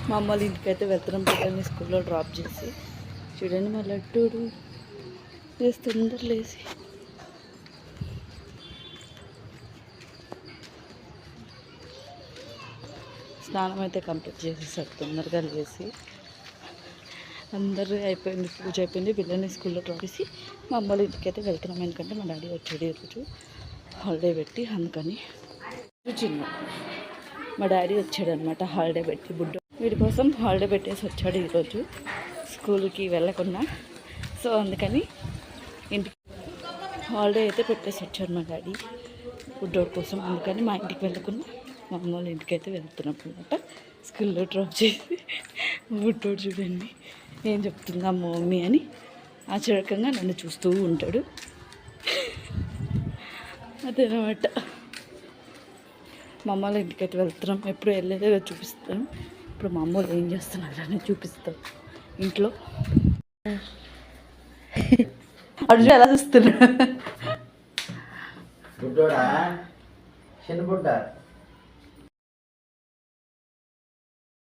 మా అమ్మ వాళ్ళ ఇంటికి అయితే వెళ్తున్నాం. పిల్లల్ని స్కూల్లో డ్రాప్ చేసి. చూడండి మా లడ్డూడు తొందర లేసి స్నానం అయితే కంప్లీట్ చేసేసారు తొందరగా లేసి. అందరూ అయిపోయింది, పూజ అయిపోయింది. పిల్లల్ని స్కూల్లో డ్రాప్ చేసి మా అమ్మ వాళ్ళ ఇంటికి అయితే వెళ్తున్నాం. ఎందుకంటే మా డాడీ వచ్చాడు ఈరోజు హాలిడే పెట్టి, అందుకని. చిన్న మా డాడీ వచ్చాడు అనమాట హాలిడే పెట్టి. బుడ్డు వీడి కోసం హాలిడే పెట్టేసి వచ్చాడు ఈరోజు స్కూల్కి వెళ్ళకుండా. సో అందుకని ఇంటికి హాలిడే అయితే పెట్టేసి వచ్చాడు మా డాడీ బుడ్డోడి కోసం. అందుకని మా ఇంటికి వెళ్ళకుండా మా అమ్మ వాళ్ళ ఇంటికి అయితే వెళ్తున్నాం అనమాట. స్కూల్లో డ్రాప్ చేసి బుడ్డోడు చూడండి ఏం చెప్తుందా మా మమ్మీ అని ఆశ్చర్యకంగా నన్ను చూస్తూ ఉంటాడు. అదనమాట. మా అమ్మ వాళ్ళ ఇంటికి అయితే వెళ్తున్నాం. ఎప్పుడు వెళ్ళేదో చూపిస్తాను. ఇప్పుడు మా అమ్మ వాళ్ళు ఏం చేస్తున్నారు అని చూపిస్తాను. ఇంట్లో అర్జున్ ఎలా చూస్తున్నా బుడ్డోడా చిన్న బుడ్డ